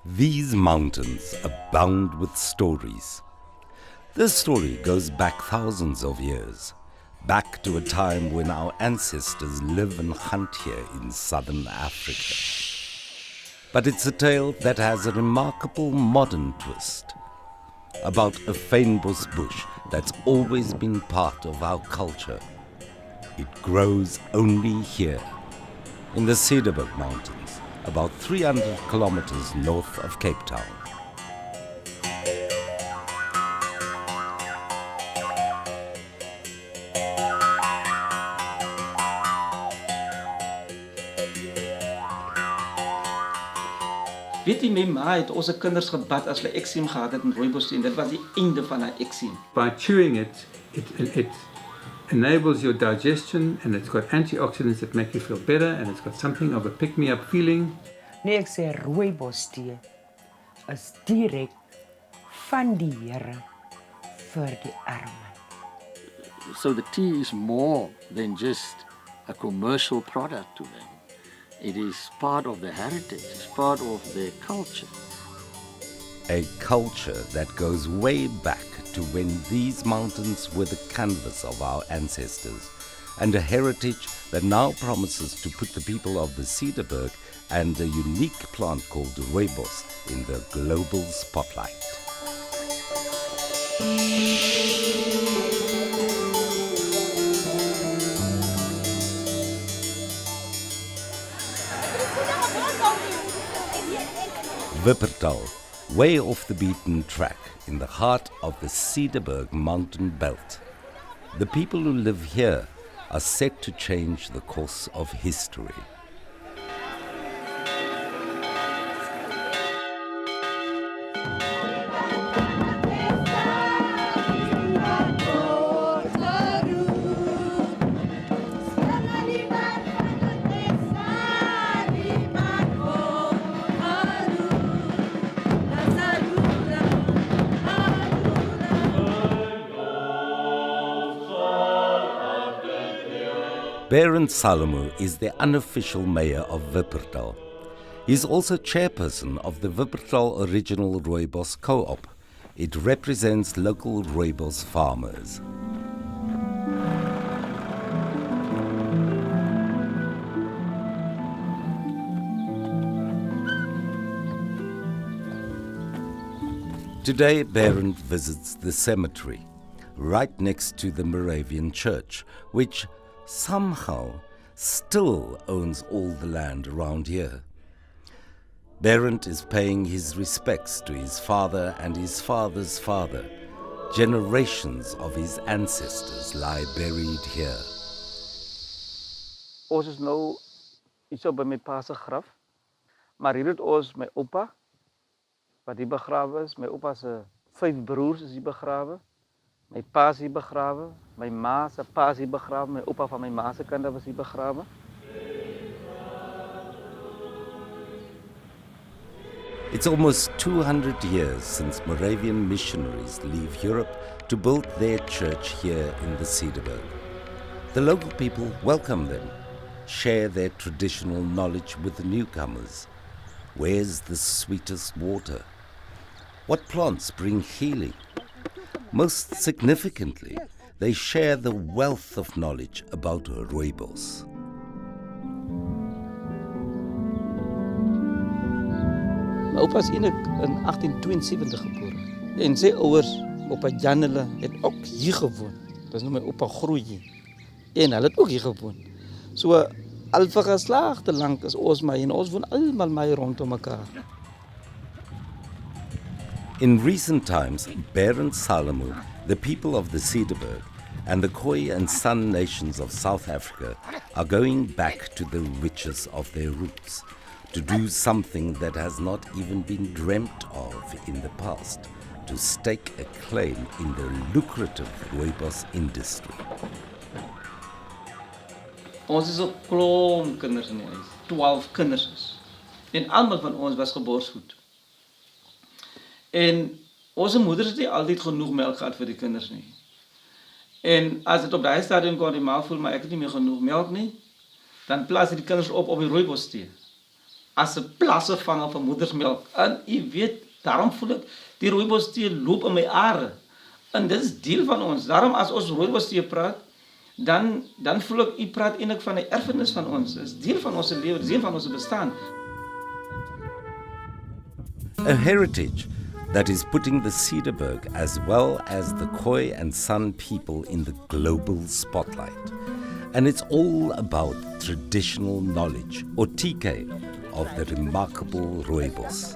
These mountains abound with stories. This story goes back thousands of years, back to a time when our ancestors lived and hunt here in southern Africa. But it's a tale that has a remarkable modern twist, about a fynbos bush that's always been part of our culture. It grows only here, in the Cederberg Mountains, about 300 kilometers north of Cape Town. Weet jy, my ma het onze kinders gebad as hulle ekseem gehad het in Rooibos en dit was die einde van haar ekseem. By chewing it enables your digestion, and it's got antioxidants that make you feel better, and it's got something of a pick-me-up feeling. Nee, ek sê rooibos tee is direk van die Here vir die arme. So the tea is more than just a commercial product to them. It is part of their heritage, it's part of their culture. A culture that goes way back to when these mountains were the canvas of our ancestors, and a heritage that now promises to put the people of the Cederberg and a unique plant called Rooibos in the global spotlight. Wuppertal, way off the beaten track in the heart of the Cederberg mountain belt. The people who live here are set to change the course of history. Berend Salomo is the unofficial mayor of Wuppertal. He is also chairperson of the Wuppertal Original Rooibos Co-op. It represents local Rooibos farmers. Today, Berend visits the cemetery, right next to the Moravian church, which somehow still owns all the land around here. Berend is paying his respects to his father and his father's father. Generations of his ancestors lie buried here. Ons is nou iets op by my pa se graf, maar hier het ons my oupa, wat hier begrawe is, my oupa se 5 broers is hier begrawe. My pa is hier begrawe, my ma se pa is hier begrawe, my oupa van my ma se kant was hier begrawe. It's almost 200 years since Moravian missionaries leave Europe to build their church here in the Cederberg. The local people welcome them, share their traditional knowledge with the newcomers. Where's the sweetest water? What plants bring healing? Most significantly, they share the wealth of knowledge about Rooibos. My oupa is in 1872 gebore. En sy ouers, oupa Jan, het ook hier gewoon. Dit is nou my oupa Groei. En hulle het ook hier gewoon. So al vir geslaagte lank is ons maar en ons woon almal maar rondom mekaar. In recent times, Berend Salomo, the people of the Cederberg, and the Khoi and San nations of South Africa are going back to the riches of their roots, to do something that has not even been dreamt of in the past, to stake a claim in the lucrative Rooibos industry. Ons is 'n klomp kinders in die huis, 12 kinders is. En almal van ons was geborsvoed. En onze moeders het nie altyd genoeg melk gehad vir die kinders nie. En as dit op daai stadium kon die ma voel maar ek het nie meer genoeg melk nie, dan plaas die kinders op die rooibos tee. as 'n plassevanger van moedersmelk. En jy weet, daarom voel ek die rooibos tee loop in my are. En dit is deel van ons. Daarom as ons rooibos tee praat, dan voel ek u praat eintlik van 'n erfenis van ons. Dit is deel van ons lewe, deel van ons bestaan. A heritage that is putting the Cederberg as well as the Khoi and San people in the global spotlight. And it's all about traditional knowledge, or TK, of the remarkable rooibos.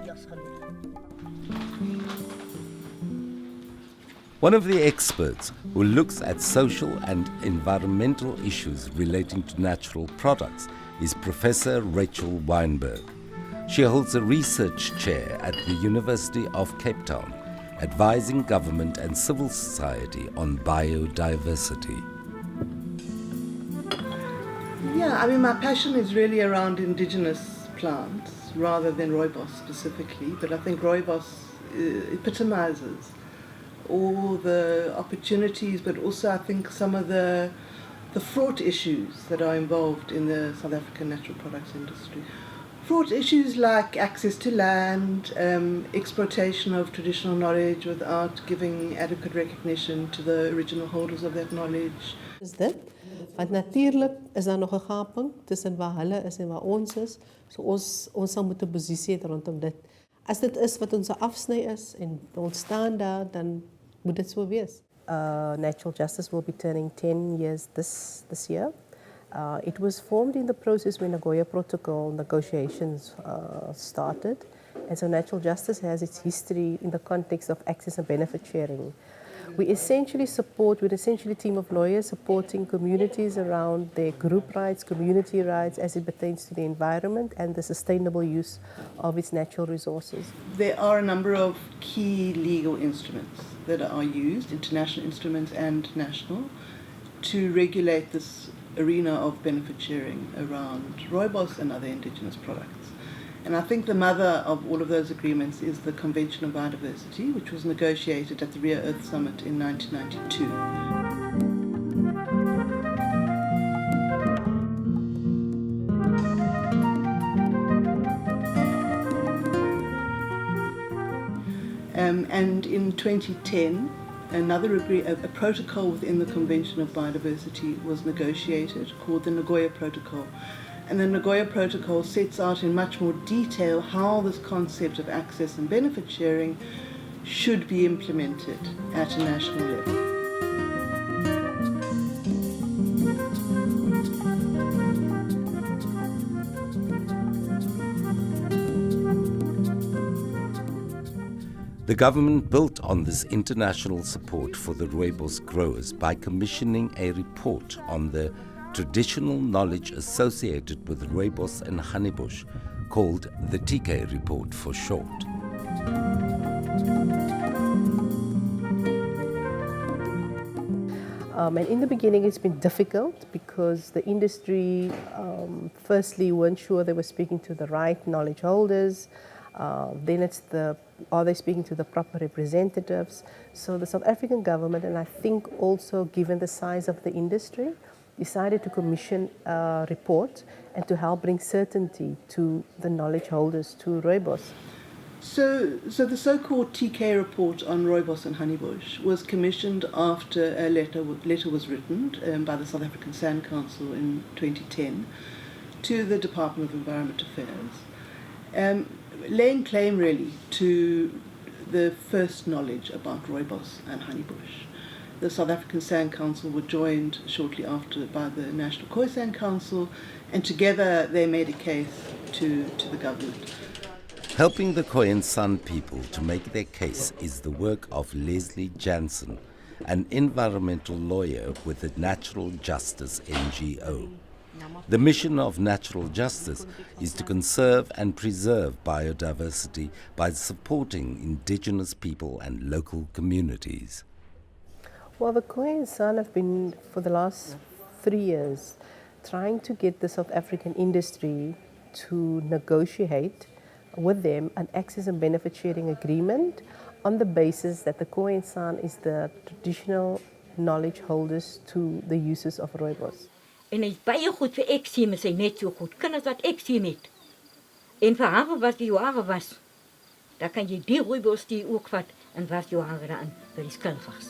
One of the experts who looks at social and environmental issues relating to natural products is Professor Rachel Weinberg. She holds a research chair at the University of Cape Town, advising government and civil society on biodiversity. Yeah, I mean, my passion is really around indigenous plants rather than rooibos specifically, but I think rooibos epitomizes all the opportunities, but also I think some of the fraught issues that are involved in the South African natural products industry. Fraught issues like access to land, exploitation of traditional knowledge without giving adequate recognition to the original holders of that knowledge. Is dit? Want natuurlijk is daar nog een gaping tussen waar hulle is en waar ons is. So ons sal moet 'n posisie hê rondom dit. As dit is wat onze afsny is en ons staan daar, dan moet dit so wees. Natural justice will be turning 10 years this year. It was formed in the process when Nagoya Protocol negotiations started. And so natural justice has its history in the context of access and benefit sharing. We're essentially a team of lawyers supporting communities around their group rights, community rights as it pertains to the environment and the sustainable use of its natural resources. There are a number of key legal instruments that are used, international instruments and national, to regulate this arena of benefit sharing around rooibos and other indigenous products. And I think the mother of all of those agreements is the Convention on Biodiversity, which was negotiated at the Rare Earth Summit in 1992. And in 2010, a protocol within the Convention of Biodiversity was negotiated called the Nagoya Protocol. And the Nagoya Protocol sets out in much more detail how this concept of access and benefit sharing should be implemented at a national level. The government built on this international support for the rooibos growers by commissioning a report on the traditional knowledge associated with rooibos and honeybush, called the TK report for short. And in the beginning it's been difficult because the industry firstly weren't sure they were speaking to the right knowledge holders. Then it's are they speaking to the proper representatives? So the South African government, and I think also given the size of the industry, decided to commission a report and to help bring certainty to the knowledge holders, to rooibos. So the so-called TK report on rooibos and honeybush was commissioned after a letter was written by the South African San Council in 2010 to the Department of Environment Affairs, laying claim really to the first knowledge about rooibos and honeybush. The South African San Council were joined shortly after by the National Khoi San Council, and together they made a case to the government. Helping the Khoi and San people to make their case is the work of Leslie Jansen, an environmental lawyer with the Natural Justice NGO. The mission of Natural Justice is to conserve and preserve biodiversity by supporting indigenous people and local communities. Well, the Khoi and San have been, for the last 3 years, trying to get the South African industry to negotiate with them an access and benefit sharing agreement on the basis that the Khoi and San is the traditional knowledge holders to the uses of rooibos. En hy is baie goed vir ekseem, is hy net so goed. Kinders wat ekseem het, En vir hare wat die jare was, dan kan jy die rooibos tea ook vat en was jou hare daarin vir die skilvers.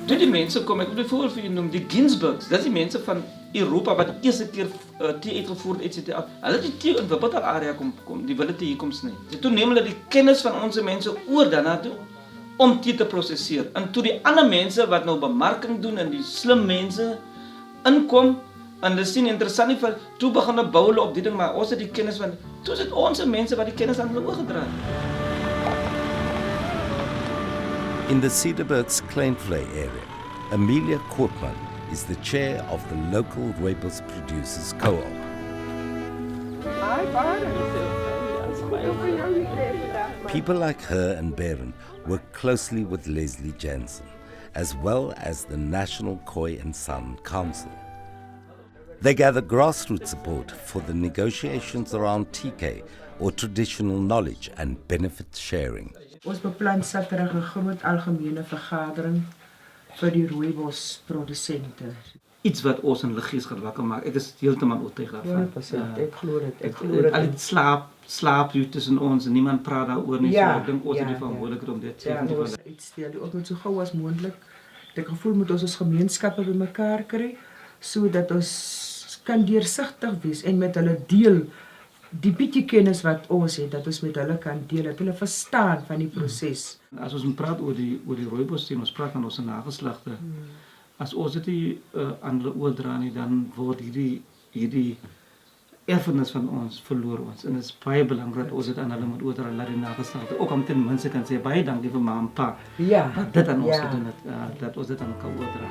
Toe die mense kom, ek wil bijvoorbeeld vir jou noem, die Ginsbergs, dat is die mense van Europa wat die eerste keer thee uitgevoerd, etc. Hulle het die thee in Wuppertal area kom, die wilde thee hier kom sny. Toe neem hulle die kennis van onze mense oor daarna toe, om thee te processeer. En toe die ander mense wat nou bemarking doen en die slim mense inkom, en dis sien interessant nie van, toe begin hulle bou hulle op die ding, maar ons het die kennis van, toe is het onze mense wat die kennis aan hulle oorgedra het. In the Cedarburg's Kleinvlei area, Amelia Koopman is the chair of the local Rooibos Producers Co-op. People like her and Barron work closely with Leslie Jansen, as well as the National Khoi and San Council. They gather grassroots support for the negotiations around TK, or traditional knowledge and benefit sharing. Ons beplan Saterdag 'n groot algemene vergadering vir die rooibos produsente. Iets wat ons in liggies gaan wakker maak. Ek is heeltemal oortuig daarvan. 100%, ek glo dit. Al die slaap hier tussen ons en niemand praat daaroor nie. Ja, so ek dink ons ja, het die verantwoordelikheid om dit te Ja, ons iets stel. Ook moet so gou as moontlik. Ek gevoel moet ons gemeenskappe bymekaar kry sodat ons kan deursigtig wees en met hulle deel die bietjie kennis wat ons het, dat ons met hulle kan deel, dat hulle verstaan van die proses. As ons praat oor die rooibos tea, ons praat van ons nageslagte. As ons dit aan hulle oordra nie, dan word hierdie erfenis van ons verloor ons. En dit is baie belangrik dat ons dit aan hulle moet oordra, laat die nageslagte ook om ten minste kan sê, baie dankie vir ma en pa. Ja, dat dit aan ons gedoen het, dat ons dit aan kan oordra.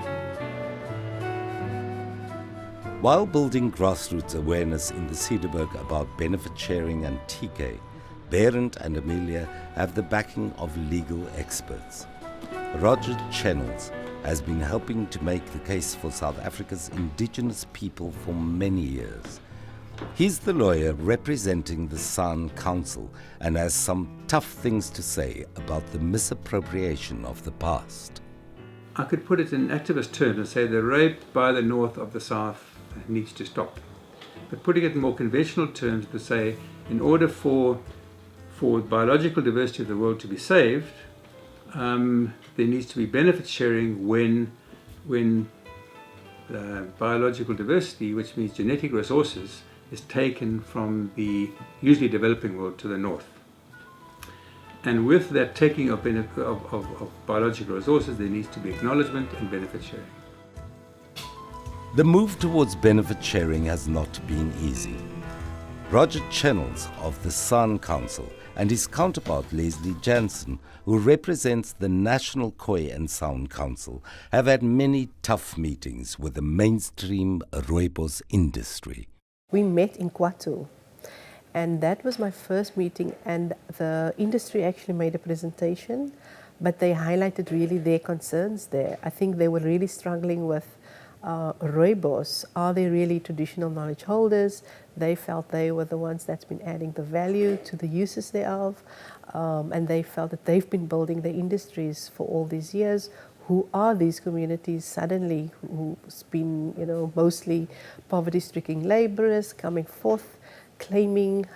While building grassroots awareness in the Cedarburg about benefit sharing and TK, Berend and Amelia have the backing of legal experts. Roger Channels has been helping to make the case for South Africa's indigenous people for many years. He's the lawyer representing the San Council and has some tough things to say about the misappropriation of the past. I could put it in activist terms and say the rape by the North of the South needs to stop. But putting it in more conventional terms to say, in order for biological diversity of the world to be saved, there needs to be benefit sharing when biological diversity, which means genetic resources, is taken from the usually developing world to the north. And with that taking of biological resources, there needs to be acknowledgement and benefit sharing. The move towards benefit sharing has not been easy. Roger Channels of the San Council and his counterpart Leslie Jansen, who represents the National Khoi and San Council, have had many tough meetings with the mainstream Rooibos industry. We met in Kwatu, and that was my first meeting, and the industry actually made a presentation, but they highlighted really their concerns there. I think they were really struggling with Rooibos. Are they really traditional knowledge holders? They felt they were the ones that's been adding the value to the uses thereof, and they felt that they've been building the industries for all these years. Who are these communities suddenly who's been, mostly poverty-stricken laborers coming forth, claiming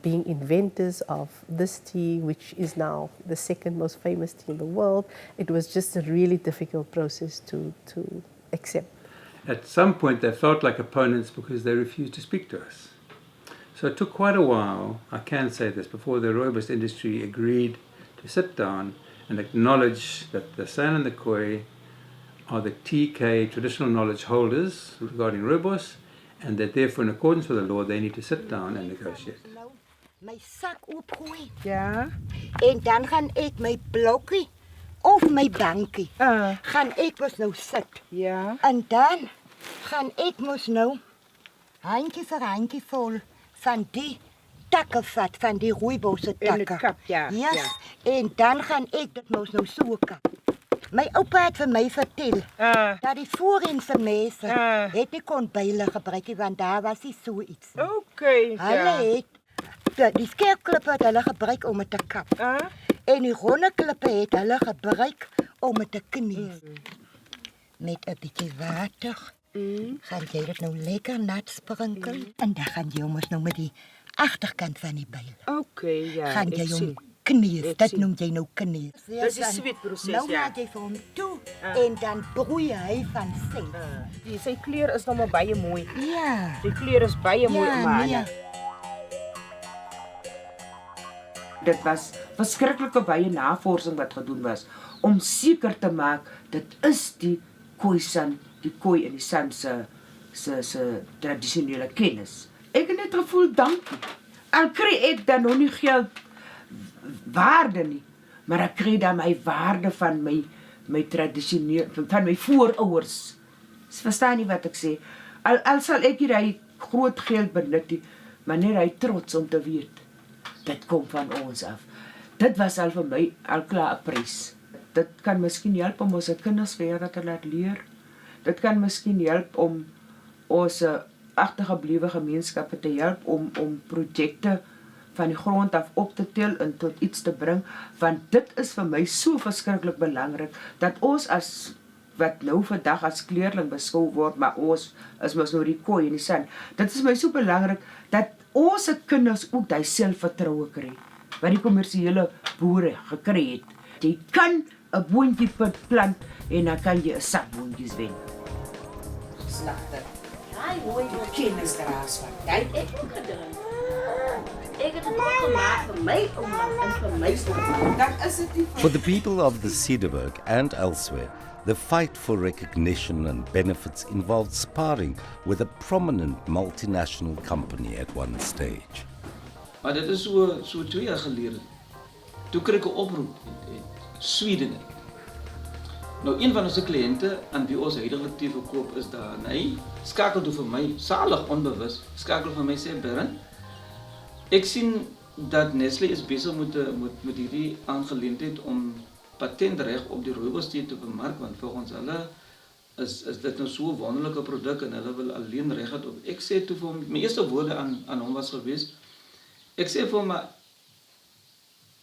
being inventors of this tea, which is now the second most famous tea in the world. It was just a really difficult process to accept. At some point they felt like opponents because they refused to speak to us. So it took quite a while, I can say this, before the Rooibos industry agreed to sit down and acknowledge that the San and the Khoi are the TK traditional knowledge holders regarding Rooibos, and that therefore in accordance with the law they need to sit down and negotiate. My sak oopgooi. Ja. En dan gaan ek my blokkie of my bankie gaan ek mos nou sit. Ja. En dan gaan ek mos nou handjie vir handjie vol van die takke vat, van die rooibos takke. In die kap, ja. Yes. Ja. En dan gaan ek dit mos nou so kap. My oupa het vir my vertel dat die voorheense mense het nie kon byle gebruik nie, want daar was nie so iets. Okay, Hulle het die skerpklippe het hulle gebruik om dit te kap. En die ronde klippe het hulle gebruik om dit te kneus. Met 'n bietjie water gaan jy dit nou lekker nat sprinkel en dan gaan jy hom nou met die agterkant van die byl. Okay, ja. Gaan jy ek hom sien. kneef, Ek dit sien. noem jy nou kneef. Dis die sweetproses, nou ja. laat jy vir hom toe en dan broei hy van self. Sy kleur is nog maar baie mooi. Ja. Die kleur is baie mooi, maar nee. dit was verskriklike baie navorsing wat gedoen was om seker te maak dit is die Khoi en San se tradisionele kennis. Ek het net gevoel dankie. Al kry ek dan nog nie geld waarde nie, maar ek kry dan my waarde van my tradisionele van my voorouers. Verstaan jy wat ek sê? Al sal ek hier hy groot geld benut nie, maar net hy trots om te weet dit kom van ons af. Dit was al vir my al klaar 'n prys. Dit kan miskien help om ons kinders verder te laat leer. Dit kan miskien help om ons agtergeblewe gemeenskappe te help om projekte van die grond af op te tel en tot iets te bring, want dit is vir my so verskriklik belangrik dat ons as wat nou vandag as kleurling beskou word, maar ons is mos nou die Khoi en San. Dit is my so belangrik dat ons kinders ook daai selfvertroue kry wat die kommersiële boere gekry het. Jy kan 'n boontjie plant en dan kan jy 'n sak boontjies wen. Slagter. Ai, mooi wat Kennisdraers van tyd. ek ook gedrink. Ek het dit ook gemaak vir my ouma en vir my ouma. Dan is dit nie For the people of the Cederberg and elsewhere, the fight for recognition and benefits involved sparring with a prominent multinational company at one stage. Maar dit is so 2 jaar gelede. Toe kry ek 'n oproep in Sweden. Nou een van ons kliënte aan wie ons heiliglik tee verkoop is daar. Hy skakel toe vir my, salig onbewus, skakel vir my sê Bern, ek sien dat Nestlé is besig met hierdie aangeleentheid om patentreg op die rooibos tee te bemark, want volgens hulle is dit nou so 'n wonderlike produk en hulle wil alleen reg het op. Ek sê toe vir hom, my eerste woorde aan hom was gewees, ek sê vir hom, maar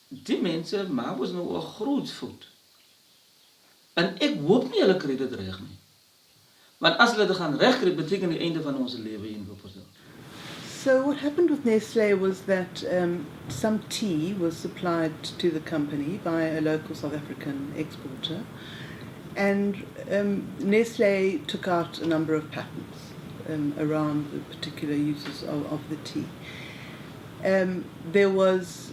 die mense maak ons nou 'n groot fout. En ek hoop nie hulle kry dit reg nie. Want as hulle dit gaan regkry, beteken die einde van ons lewe hier in Wuppertal. So what happened with Nestlé was that some tea was supplied to the company by a local South African exporter, and Nestlé took out a number of patents around the particular uses of the tea. There was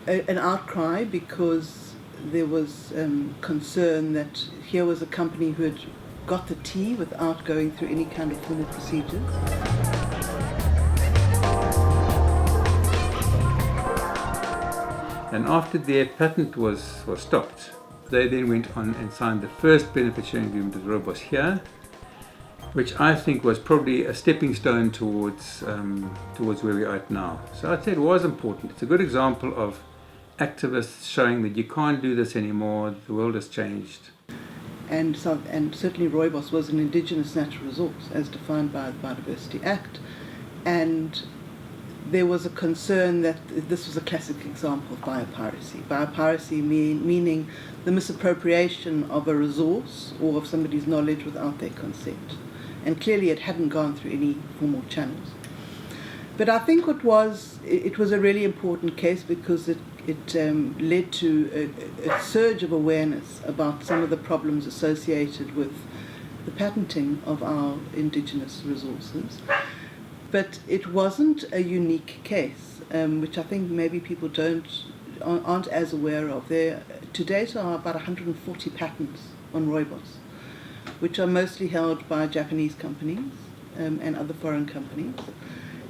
an outcry because there was concern that here was a company who had got the tea without going through any kind of formal procedures. And after their patent was stopped, they then went on and signed the first benefit sharing agreement with Rooibos here, which I think was probably a stepping stone towards where we are at now. So I'd say it was important. It's a good example of activists showing that you can't do this anymore, the world has changed. And certainly Rooibos was an indigenous natural resource as defined by the Biodiversity Act, and there was a concern that this was a classic example of biopiracy. Biopiracy meaning the misappropriation of a resource or of somebody's knowledge without their consent. And clearly it hadn't gone through any formal channels. But I think it was a really important case because it led to a surge of awareness about some of the problems associated with the patenting of our indigenous resources. But it wasn't a unique case, which I think maybe people aren't as aware of. There to date are about 140 patents on Rooibos, which are mostly held by Japanese companies and other foreign companies.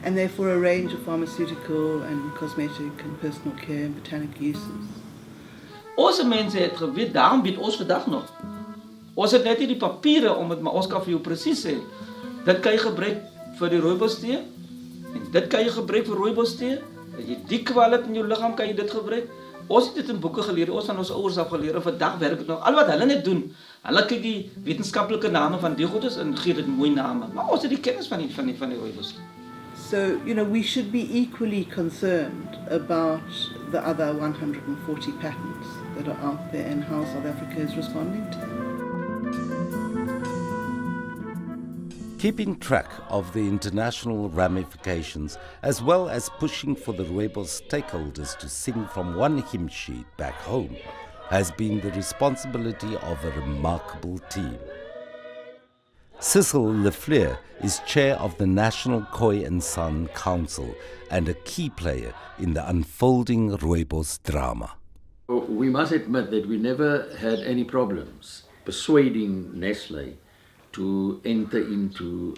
And they're for a range of pharmaceutical and cosmetic and personal care and botanical uses. Onze mense het geweet, daarom bied ons vandag nog. Ons het net nie die papiere om het, maar ons kan vir jou presies sê. Dit kan jy gebruik vir die rooibos tee en dit kan jy gebruik vir rooibos tee. As jy die kwal het in jou liggaam, kan jy dit gebruik. Ons het dit in boeke geleer, ons van ons ouers af geleer en vandag werk dit nog. Al wat hulle net doen, hulle kyk die wetenskaplike name van die goedes en gee dit mooi name. Maar ons het die kennis van die rooibos. So, we should be equally concerned about the other 140 patents that are out there and how South Africa is responding to them. Keeping track of the international ramifications, as well as pushing for the Rooibos stakeholders to sing from one hymn sheet back home, has been the responsibility of a remarkable team. Cecil Lefleur is chair of the National Khoi and San Council and a key player in the unfolding Rooibos drama. We must admit that we never had any problems persuading Nestle to enter into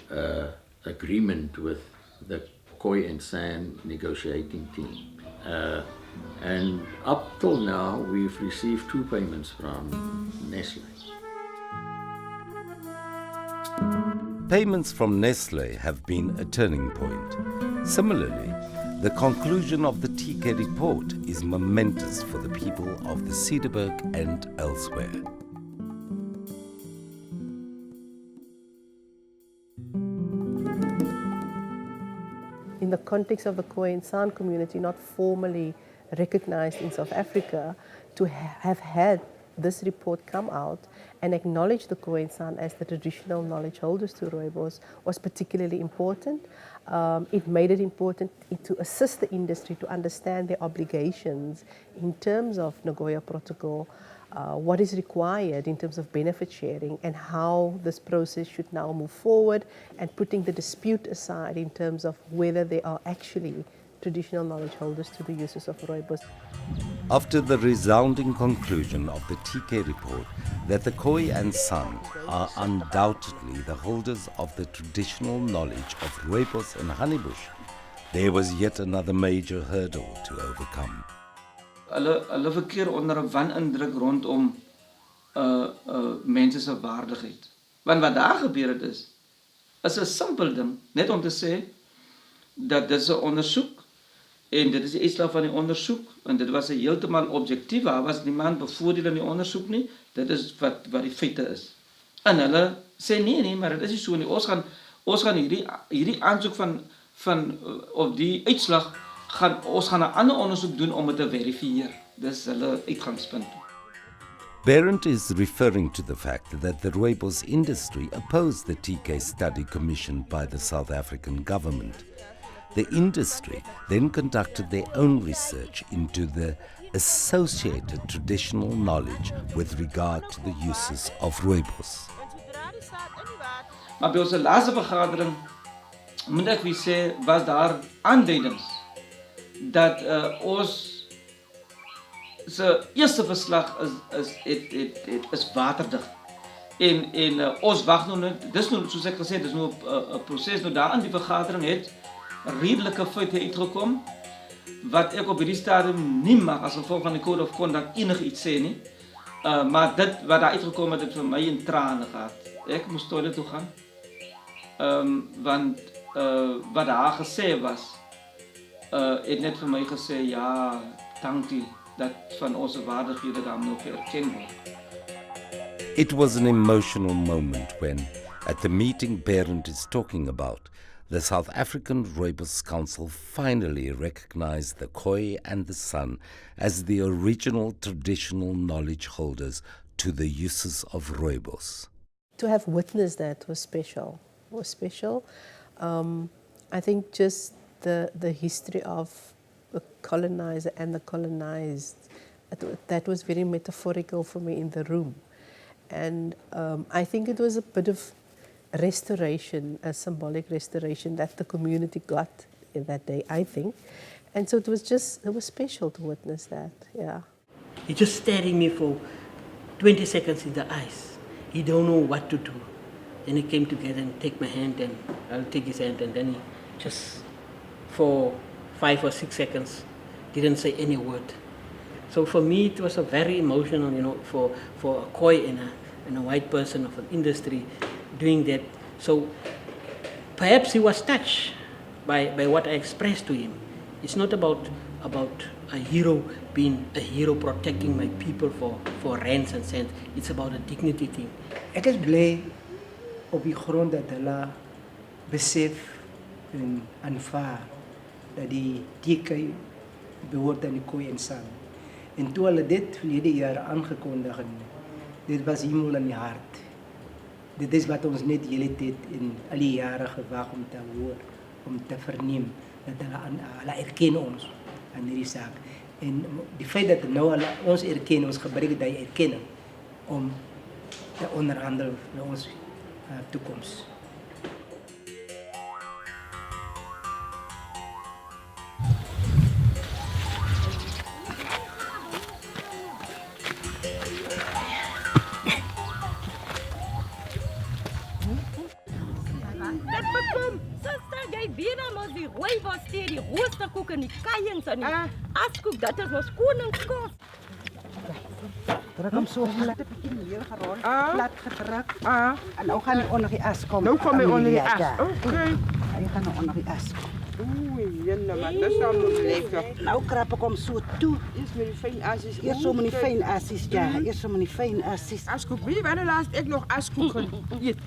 agreement with the Khoi and San negotiating team. And up till now, we've received 2 payments from Nestle. Payments from Nestle have been a turning point. Similarly, the conclusion of the TK report is momentous for the people of the Cederberg and elsewhere. In the context of the Khoi and San community, not formally recognized in South Africa, to have had this report come out and acknowledge the Khoi and San as the traditional knowledge holders to Rooibos was particularly important. It made it important to assist the industry to understand their obligations in terms of Nagoya Protocol, what is required in terms of benefit sharing and how this process should now move forward, and putting the dispute aside in terms of whether they are actually traditional knowledge holders to the uses of Rooibos. After the resounding conclusion of the TK report that the Khoi and San are undoubtedly the holders of the traditional knowledge of Rooibos and honeybush, there was yet another major hurdle to overcome. Hulle verkeer onder 'n wanindruk rondom mense se waardigheid. Want wat daar gebeur het is 'n simpel ding, net om te sê dat dit is 'n ondersoek en dit is die uitslag van die ondersoek en dit was 'n heeltemal objektief, daar was niemand bevoordeel in die ondersoek nie. Dit is wat die feite is. En hulle sê nee, maar dit is nie so nie. Ons gaan hierdie aansoek van of die uitslag ons gaan 'n ander ondersoek doen om dit te verifieer. Dis hulle uitgangspunt. Berendt is referring to the fact that the Rooibos Industry opposed the TK study commissioned by the South African government. The industry then conducted their own research into the associated traditional knowledge with regard to the uses of Rooibos. Maar by ons laaste vergadering, moet ek weer sê, was daar aanduidings dat ons se eerste verslag is waterdig. En ons wag nou net, dis nou soos ek gesê, dis nou 'n proses nou daar in die vergadering het redelike feite uitgekom wat ek op hierdie stadium nie mag as gevolg van die code of conduct enigiets sê nie. Maar dit wat daar uitgekom het vir my in trane gehad. Ek moes toilet toe gaan. Want wat daar gesê was, het net vir my gesê ja, dankie dat van onze waardighede daar nog erkend word. It was an emotional moment when, at the meeting Berendt is talking about, the South African Rooibos Council finally recognized the Khoi and the San as the original traditional knowledge holders to the uses of Rooibos. To have witnessed that was special. I think just the history of the colonizer and the colonized, that was very metaphorical for me in the room. And I think it was a bit of restoration, a symbolic restoration that the community got in that day, I think. And so it was special to witness that, yeah. He just staring me for 20 seconds in the eyes. He don't know what to do. Then he came together and take my hand, and I'll take his hand, and then he just, for 5 or 6 seconds, didn't say any word. So for me, it was a very emotional, for a Khoi and a white person of an industry doing that. So perhaps he was touched by what I expressed to him. It's not about a hero being a hero protecting my people for rands and cents. It's about a dignity thing. Ek is bly op die grond dat hulle besef en aanvaar dat die TK behoort aan die Khoi en San. En toe hulle dit verlede jaar aangekondig het, dit was hemel in die hart. dit is wat ons net die hele tyd in al die jare gewag om te hoor, om te verneem dat hulle erken ons aan hierdie saak. En die feit dat nou hulle ons erken, ons gebruik die erkenning om te onderhandel na ons toekoms. Die rooibos thee, die roosterkoek en die kajens en die askoek, dat is ons koningskos. Druk hom so plat 'n bietjie meer gerol, plat gedruk. En nou gaan hy onder die as kom. Nou kom hy onder die as. Okay. Hy gaan nou onder die as kom. Oei, jenne, maar dit sal moet lekker. Nou krap ek hom so toe. Eers met die fyn asies. Eers so met die fyn asies, ja. Eers so met die fyn asies. Askoek, weet jy wanneer laas ek nog askoek geëet?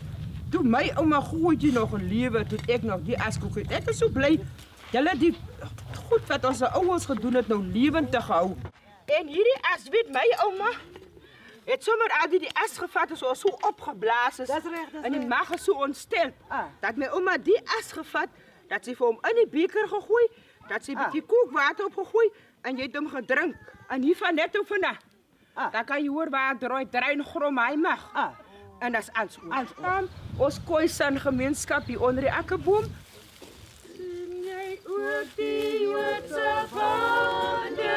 Toen my ouma Gootjie nog in lewe, toe ek nog die askoek het. Ek is so bly, julle die goed wat ons ouers gedoen het nou lewendig gehou. En hierdie as, weet my ouma, het sommer al die as gevat en so opgeblaas is. Dis reg, dis reg. En die mag is so ontstel. Dat my ouma die as gevat, dat sy vir hom in die beker gegooi, dat sy 'n bietjie kookwater opgegooi en jy het hom gedrink. En hiervan net op vanaf. Dan kan jy hoor waar draai grom hy mag. En dat is alles goed. Ons Khoi and San gemeenskap hier onder die akkeboom. Sing jy ook die Joodse vaderkniele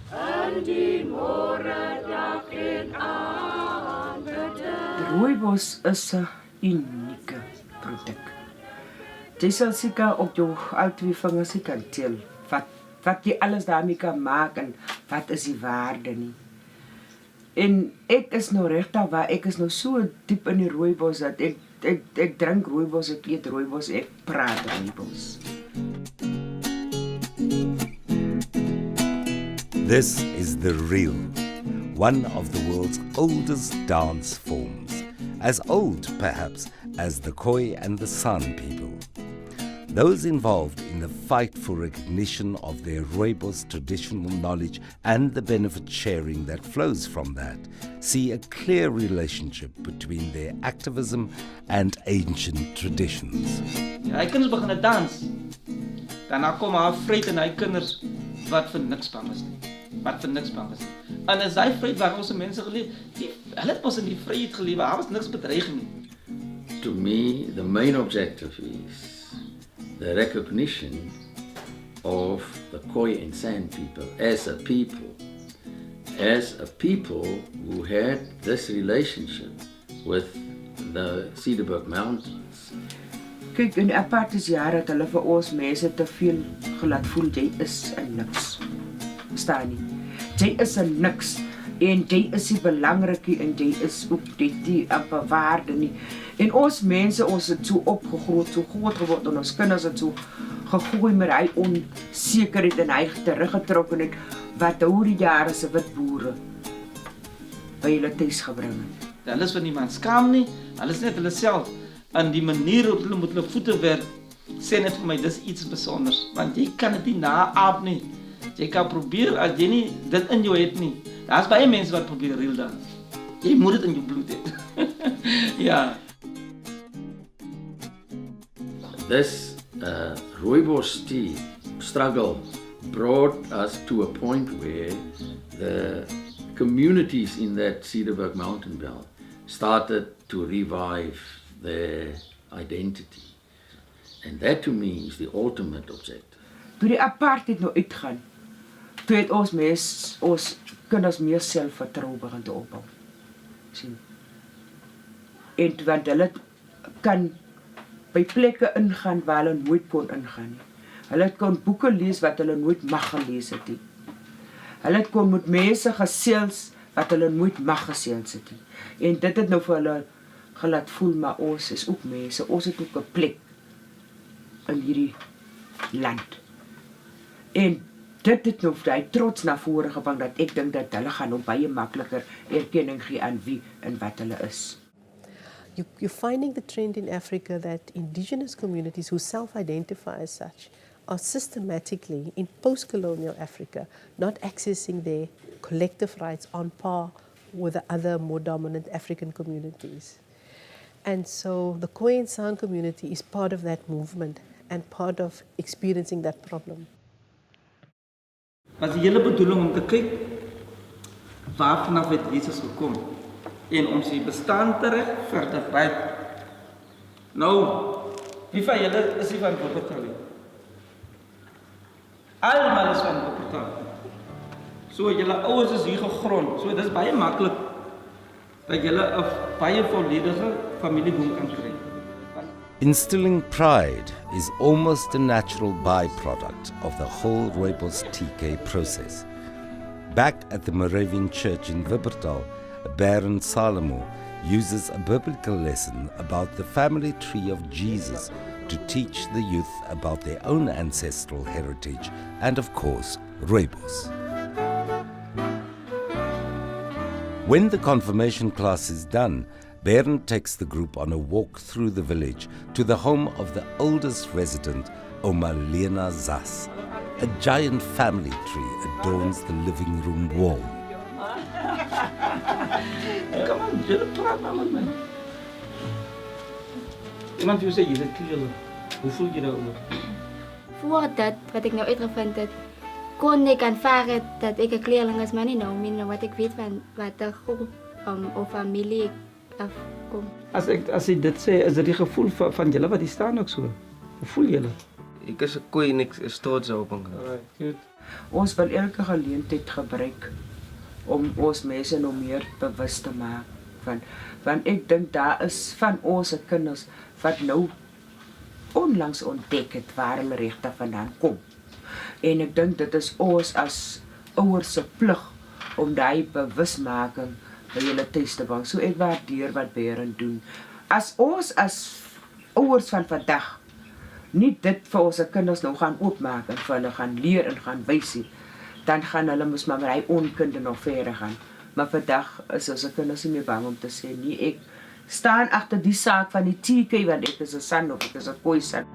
in die môredag en aanbidding. Rooibos is 'n unieke produk. Jy sal seker op jou al 2 vingers kan tel wat jy alles daarmee kan maak en wat is die waarde nie. En ek is nou regtig waar, ek is nou so diep in die rooibos dat ek drink rooibos, ek eet rooibos, ek praat rooibos. This is the reel, one of the world's oldest dance forms, as old perhaps as the Khoi and the San people. Those involved in the fight for recognition of their Rooibos traditional knowledge and the benefit sharing that flows from that see a clear relationship between their activism and ancient traditions. Hy kinders begin dans. Daarna kom haar vrede en hy kinders wat vir niks bang is nie. En as hy vrede waar ons mense geleef, hulle het ons in die vryheid geleef, daar was niks bedreiging nie. To me, the main objective is the recognition of the Khoi and San people as a people who had this relationship with the Cederberg Mountains. Kyk, in die apartheidsjare het hulle vir ons mense te veel gelaat voel jy is 'n niks. Verstaan nie? Jy is 'n niks en jy is nie belangrik nie en jy is ook die amper waarde nie. En ons mense, ons het so opgegroeid, so groot geword en ons kinders het so gegooi met hy onsekerheid en hy teruggetrok en het wat oor die jare se wit boere by hulle tuis gebring het. Hulle is van niemand skaam nie, hulle is net hulle self. En die manier hoe hulle met hulle voete werk, sê net vir my, dis iets besonders. Want jy kan dit nie naaap nie. Jy kan probeer, as jy nie dit in jou het nie. Daar's baie mense wat probeer reël dan. Jy moet dit in jou bloed hê. Ja. This Rooibos tea struggle brought us to a point where the communities in that Cederberg mountain belt started to revive their identity. And that to me is the ultimate objective. Toe die apartheid nou uitgaan, toe het ons kinders meer selfvertroue begin te opbou. Sien. En want hulle kan by plekke ingaan waar hulle nooit kon ingaan nie. Hulle kon boeke lees wat hulle nooit mag gelees het nie. Hulle kon met mense gesels wat hulle nooit mag gesels het nie. En dit het nou vir hulle gelaat voel, maar ons is ook mense, ons het ook 'n plek in hierdie land. En dit het nou daai trots na vore gebring dat ek dink dat hulle gaan nou baie makliker erkenning gee aan wie en wat hulle is. You're finding the trend in Africa that indigenous communities who self-identify as such are systematically, in post-colonial Africa, not accessing their collective rights on par with the other more dominant African communities. And so the Khoi and San community is part of that movement and part of experiencing that problem. Was die hele bedoeling om te kyk waar vanaf het Jesus gekom en om sy bestaan te reg vir te byt. Nou, wie van julle is nie van Wuppertal nie? Almal is van Wuppertal. So julle ouers is hier gegrond. So dis baie maklik dat julle 'n baie volledige familieboom kan kry. Instilling pride is almost a natural byproduct of the whole Rooibos TK process. Back at the Moravian Church in Wuppertal, Baron Salomo uses a biblical lesson about the family tree of Jesus to teach the youth about their own ancestral heritage and, of course, Rooibos. When the confirmation class is done, Baron takes the group on a walk through the village to the home of the oldest resident, Oma Lena Zas. A giant family tree adorns the living room wall. Come on, julle praat nou met my. Iemand wil sê jy het julle. Hoe voel jy daaroor? Voor dit wat ek nou uitgevind het, kon ek aanvaar dat ek 'n kleerling is, maar nie nou meer wat ek weet van wat 'n groep of familie afkom. As ek dit sê, is dit die gevoel van julle wat hier staan ook so? Hoe voel julle? Ek is 'n Khoi en ek is trots op hom. Ons wil elke geleentheid gebruik om ons mense nog meer bewus te maak van ek dink daar is van ons kinders wat nou onlangs ontdek het waar hulle regte vandaan kom. En ek dink dit is ons as ouers se plig om daai bewusmaking by julle tuis te bring. So ek waardeer wat Baron doen. As ons as ouers van vandag nie dit vir ons kinders nou gaan oopmaak en vir hulle gaan leer en gaan wys nie, dan gaan hulle mos maar met hy onkunde nog verder gaan. Maar vandag is ons kinders nie meer bang om te sê nie, ek staan agter die saak van die TK want ek is 'n San of ek is 'n Khoi San.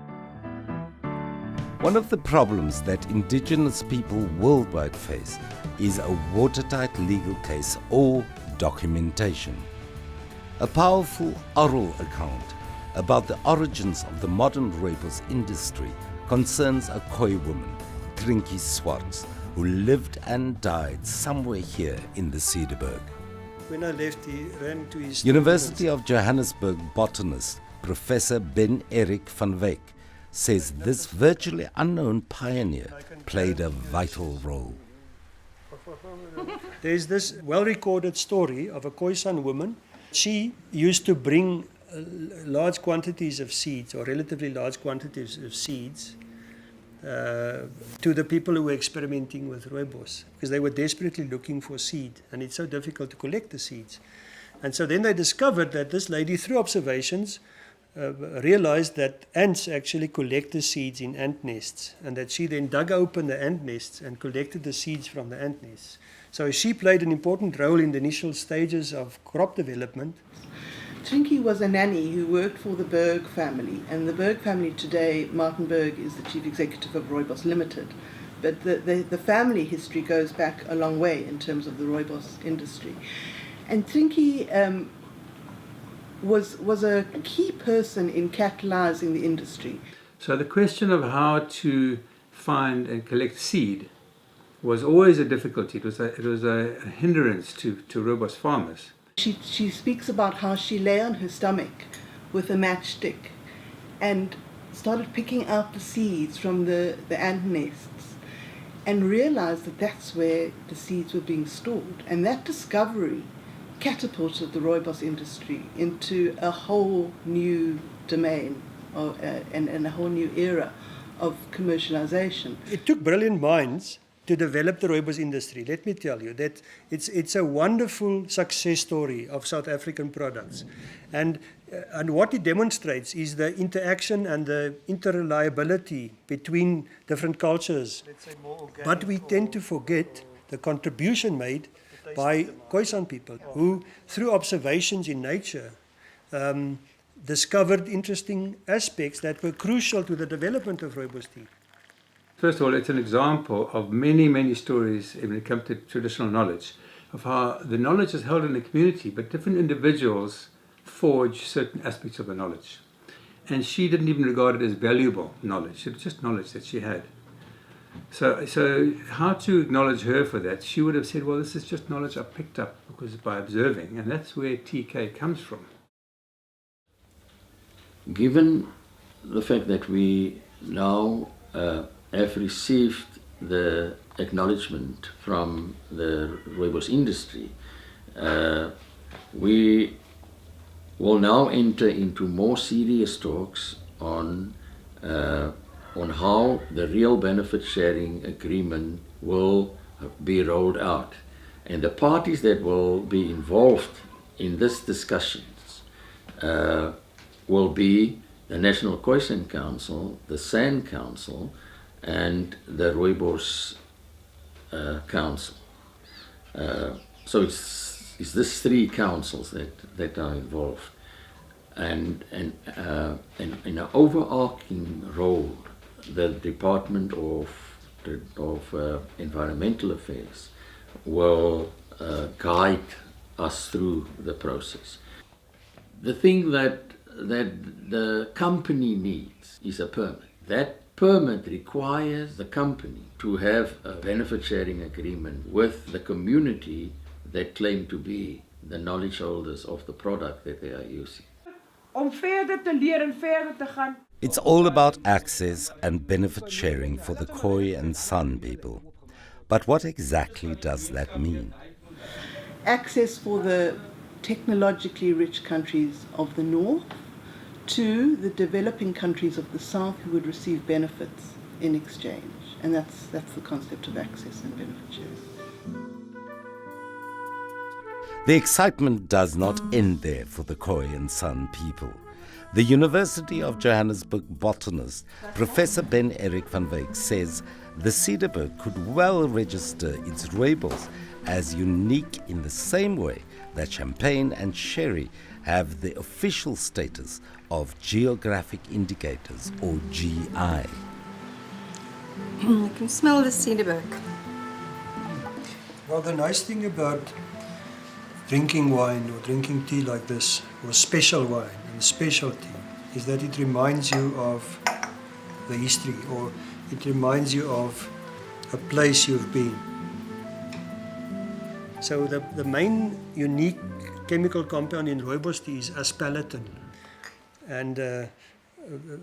One of the problems that indigenous people worldwide face is a watertight legal case or documentation. A powerful oral account about the origins of the modern Rooibos industry concerns a Khoi woman, Trinkie Swartz, who lived and died somewhere here in the Cederberg. When I left, he ran to his University of Johannesburg botanist Professor Ben Erik van Wyk says this virtually unknown pioneer played a vital role. There's this well-recorded story of a Khoi San woman. She used to bring large quantities of seeds, or relatively large quantities of seeds, to the people who were experimenting with Rooibos, because they were desperately looking for seed, and it's so difficult to collect the seeds. And so then they discovered that this lady, through observations, realized that ants actually collect the seeds in ant nests, and that she then dug open the ant nests and collected the seeds from the ant nests. So she played an important role in the initial stages of crop development. Trinkie was a nanny who worked for the Berg family, and the Berg family today, Martin Berg is the chief executive of Rooibos Limited, but the family history goes back a long way in terms of the Rooibos industry. And Trinkie was a key person in catalyzing the industry. So the question of how to find and collect seed was always a difficulty. It was a hindrance to Rooibos farmers. She speaks about how she lay on her stomach with a matchstick and started picking out the seeds from the ant nests and realized that that's where the seeds were being stored. And that discovery catapulted the Rooibos industry into a whole new domain and a whole new era of commercialization. It took brilliant minds to develop the Rooibos industry. Let me tell you that it's a wonderful success story of South African products. And what it demonstrates is the interaction and the interreliability between different cultures. But we tend to forget the contribution made by Khoi San people who, through observations in nature, discovered interesting aspects that were crucial to the development of Rooibos tea. First of all, it's an example of many, many stories when it comes to traditional knowledge of how the knowledge is held in the community, but different individuals forge certain aspects of the knowledge. And she didn't even regard it as valuable knowledge. It was just knowledge that she had. So how to acknowledge her for that? She would have said, well, this is just knowledge I picked up because by observing, and that's where TK comes from. Given the fact that we now have received the acknowledgement from the Rooibos Industry, we will now enter into more serious talks on how the real benefit sharing agreement will be rolled out. And the parties that will be involved in this discussions will be the National Khoi and San Council, the San Council, and the Rooibos Council. So it's these three councils that are involved, and in an overarching role, the Department of Environmental Affairs will guide us through the process. The thing that the company needs is a permit. That permit requires the company to have a benefit sharing agreement with the community that claim to be the knowledge holders of the product that they are using. It's all about access and benefit sharing for the Khoi and San people. But what exactly does that mean? Access for the technologically rich countries of the north to the developing countries of the south who would receive benefits in exchange. And that's the concept of access and benefit sharing. The excitement does not end there for the Khoi and San people. The University of Johannesburg botanist, Professor Ben Eric van Wyk, says the Cederberg could well register its rooibos as unique in the same way that champagne and sherry have the official status of geographic indicators, or GI. You can smell the Cederberg. Well, the nice thing about drinking wine or drinking tea like this, or special wine and specialty, is that it reminds you of the history, or it reminds you of a place you've been. So the main unique chemical compound in rooibos tea is aspartame. And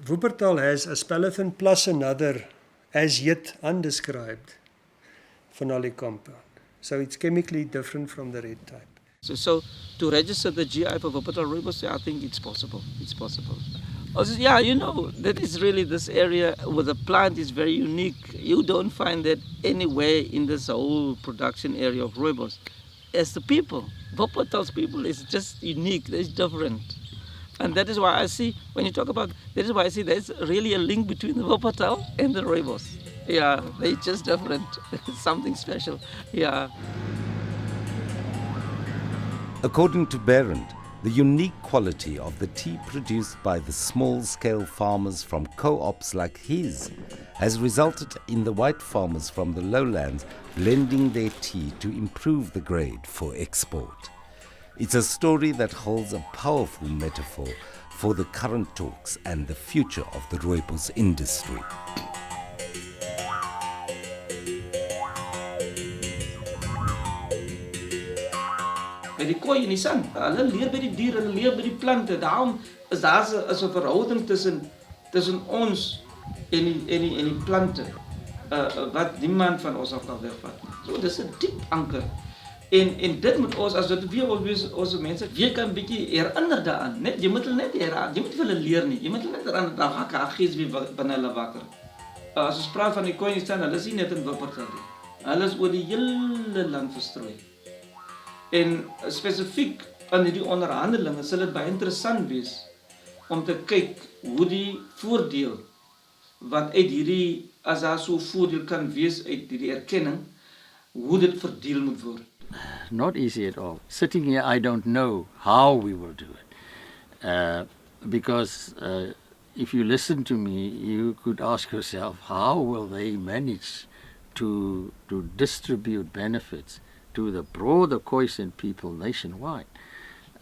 Wuppertal has aspartame plus another as yet undescribed phenolic compound. So it's chemically different from the red type. So to register the GI for Wuppertal rooibos, I think it's possible. It's possible. Also, yeah, you know, that is really this area where the plant is very unique. You don't find that anywhere in this whole production area of rooibos. As the people, Wuppertal's people is just unique, it's different. And that is why I see, when you talk about, that is why I see there's really a link between the Wuppertal and the rooibos. Yeah, they're just different. It's something special, yeah. According to Berend, the unique quality of the tea produced by the small-scale farmers from co-ops like his has resulted in the white farmers from the lowlands blending their tea to improve the grade for export. It's a story that holds a powerful metaphor for the current talks and the future of the Rooibos industry. By die Khoi en die San, hulle leer by die diere, hulle leer by die plante. Daarom is daar 'n verhouding tussen ons en die plante wat niemand van ons af kan wegvat. So dis 'n diep anker. En dit moet ons, as dit weer ons mense weer kan bietjie herinner daaraan. Net jy moet hulle net herinner, jy moet hulle leer nie. Jy moet hulle net herinner dan gaan gees weer binne hulle wakker. As ons praat van die Khoi en San, hulle is nie net in Wuppertal nie. Hulle is oor die hele land verstrooi. En spesifiek in hierdie onderhandelinge sal dit baie interessant wees om te kyk hoe die voordeel wat uit hierdie, as daar so voordeel kan wees uit hierdie erkenning, hoe dit verdeel moet word. Not easy at all. Sitting here, I don't know how we will do it. Because if you listen to me, you could ask yourself, how will they manage to distribute benefits to the broader Khoisan people nationwide,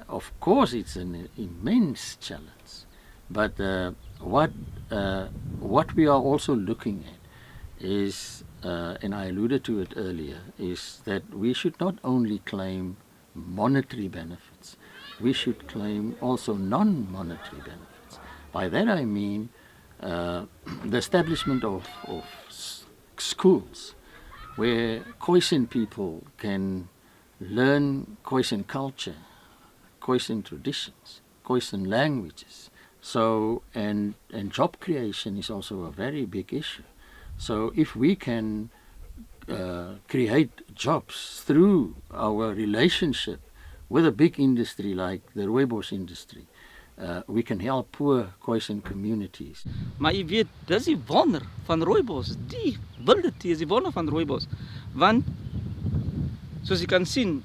of course it's an immense challenge. But what we are also looking at is, and I alluded to it earlier, is that we should not only claim monetary benefits, we should claim also non-monetary benefits. By that I mean the establishment of schools where Khoisan people can learn Khoisan culture, Khoisan traditions, Khoisan languages. So, and job creation is also a very big issue. So if we can create jobs through our relationship with a big industry like the Rooibos industry, we can help poor Khoisan communities. Maar jy weet, dis die wonder van Rooibos. Die wilde tee is die wonder van Rooibos. Want, soos jy kan sien,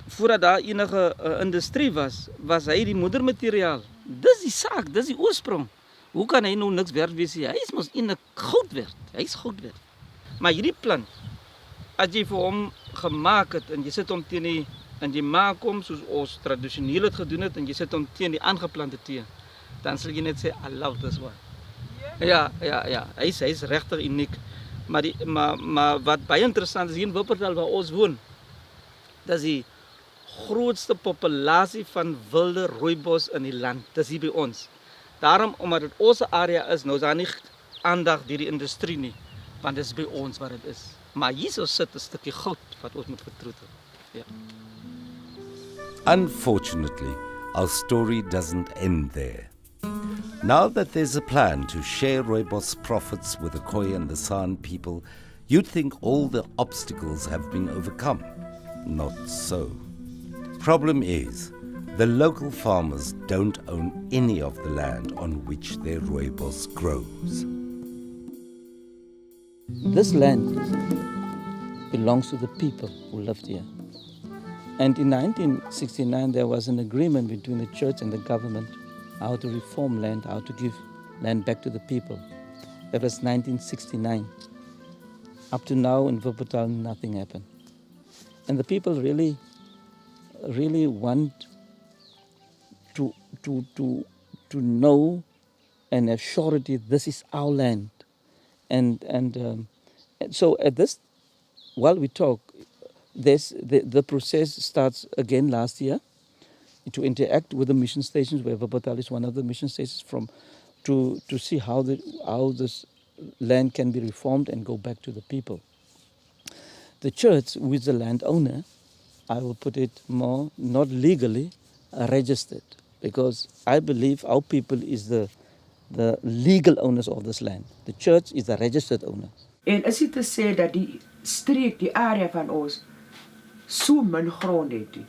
voordat daar enige industrie was hy die moedermateriaal. Dis die saak, dis die oorsprong. Hoe kan hy nou niks werd wees? Hy is mos eintlik goud werd. Hy is goud werd. Maar hierdie plant, as jy vir hom gemaak het en jy sit hom teen die en jy maak hom soos ons tradisioneel het gedoen het en jy sit hom teen die aangeplante tee, dan sal jy net sê, Allah, dis waar. Ja, hy is regtig uniek. Maar wat baie interessant is, hier in Wuppertal waar ons woon, dis die grootste populasie van wilde rooibos in die land. Dis hier by ons. Daarom, omdat dit ons area is, nou is daar nie aandag deur die industrie nie, want dit is by ons wat dit is. Maar hier so sit 'n stukkie goud wat ons moet vertroetel. Ja. Unfortunately, our story doesn't end there. Now that there's a plan to share Rooibos profits with the Khoi and the San people, you'd think all the obstacles have been overcome. Not so. Problem is, the local farmers don't own any of the land on which their Rooibos grows. This land belongs to the people who lived here. And in 1969, there was an agreement between the church and the government how to reform land, how to give land back to the people. That was 1969. Up to now in Wuppertal, nothing happened. And the people really want to know and have surety this is our land. And so at this, while we talk, the process starts again last year to interact with the mission stations, where Wuppertal is one of the mission stations, to see how this land can be reformed and go back to the people. The church, who is the landowner, I will put it more, not legally registered, because I believe our people is the legal owners of this land. The church is the registered owner. En is dit te sê dat die streek, die area van ons, so min grond het nie.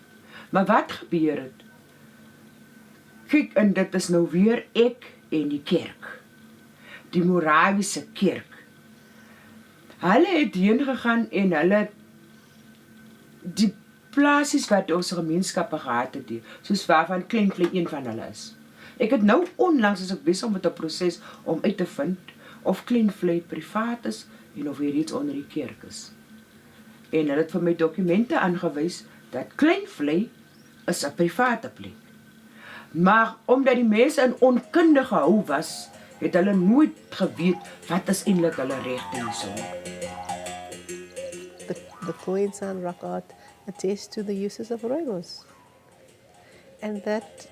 Maar wat gebeur het? Kyk, en dit is nou weer ek en die kerk. Die Morawiese kerk. Hulle het heen gegaan en hulle die plasies wat ons gemeenskappe gehad het, soos waarvan Kleinvlei een van hulle is. Ek het nou onlangs as ek besig met 'n proses om uit te vind of Kleinvlei privaat is en of hy reeds onder die kerk is. En hulle het vir my dokumente aangewys dat Kleinvlei is 'n private plek. Maar omdat die mense in onkunde gehou was, het hulle nooit geweet wat is eintlik hulle regte hierso. The Khoi and San rock art attests to the uses of Rooibos. And that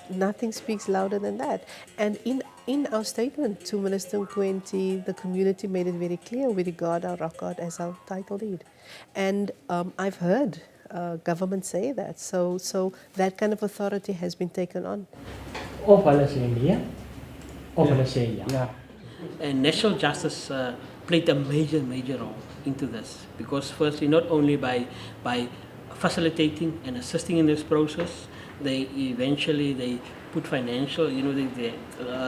nothing speaks louder than that. And in our statement to Minister Nkwenti, the community made it very clear we regard our rock art as our title deed. And I've heard government say that. So that kind of authority has been taken on. Of hulle sê nee, of hulle sê ja. And national justice played a major role into this, because firstly, not only by facilitating and assisting in this process, they put financial, they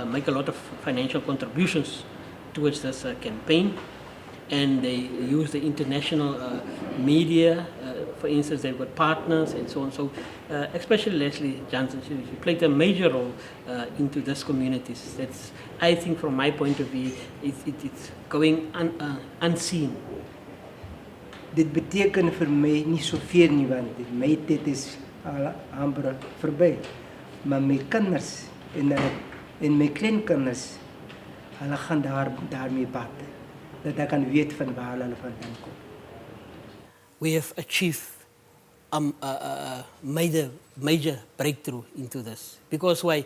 make a lot of financial contributions towards this campaign, and they use the international media. For instance, they've got partners and so on. So, especially Leslie Johnson, she played a major role into this communities. That's, I think, from my point of view, it's going unseen. dit beteken vir my nie soveel nie, want my tyd is al amper verby. Maar my kinders en my kleinkinders, hulle gaan daarmee baat. Dat ek kan weet van waar hulle vandaan kom. We have achieved a major breakthrough into this. Because why?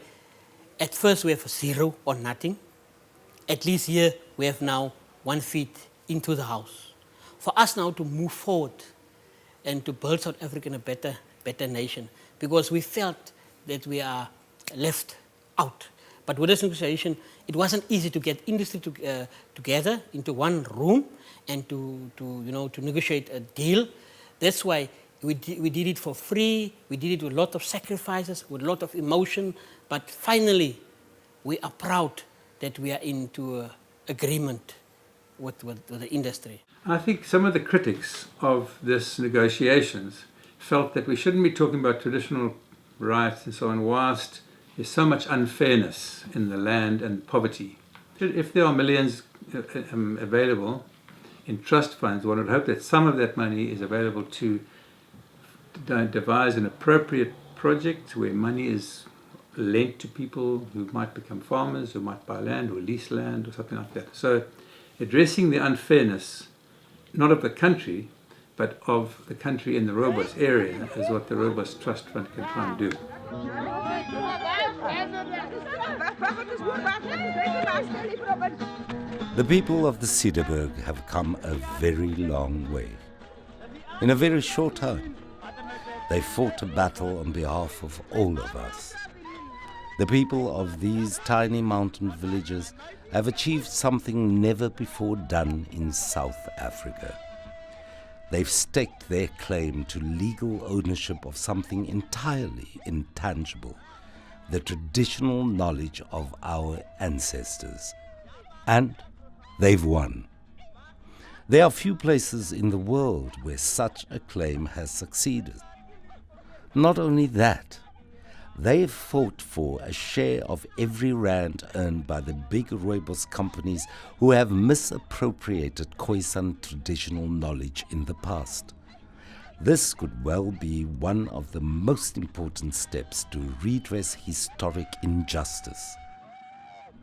At first we have 0 or nothing. At least here we have now 1 feet into the house. For us now to move forward and to build South Africa in a better nation, because we felt that we are left out. But with this negotiation, it wasn't easy to get industry together into one room and to negotiate a deal. That's why we did it for free. We did it with a lot of sacrifices, with a lot of emotion. But finally, we are proud that we are into agreement with the industry. I think some of the critics of this negotiations felt that we shouldn't be talking about traditional rights and so on whilst there's so much unfairness in the land and poverty. If there are millions available in trust funds, one would hope that some of that money is available to devise an appropriate project where money is lent to people who might become farmers, who might buy land or lease land or something like that. So addressing the unfairness, not of the country, but of the country in the Rooibos area is what the Rooibos Trust Fund can try and do. The people of the Cederberg have come a very long way. In a very short time, they fought a battle on behalf of all of us. The people of these tiny mountain villages have achieved something never before done in South Africa. They've staked their claim to legal ownership of something entirely intangible, the traditional knowledge of our ancestors. And they've won. There are few places in the world where such a claim has succeeded. Not only that, they've fought for a share of every rand earned by the big Rooibos companies who have misappropriated Khoisan traditional knowledge in the past. This could well be one of the most important steps to redress historic injustice.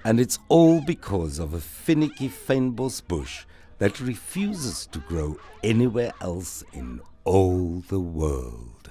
And it's all because of a finicky fynbos bush that refuses to grow anywhere else in all the world.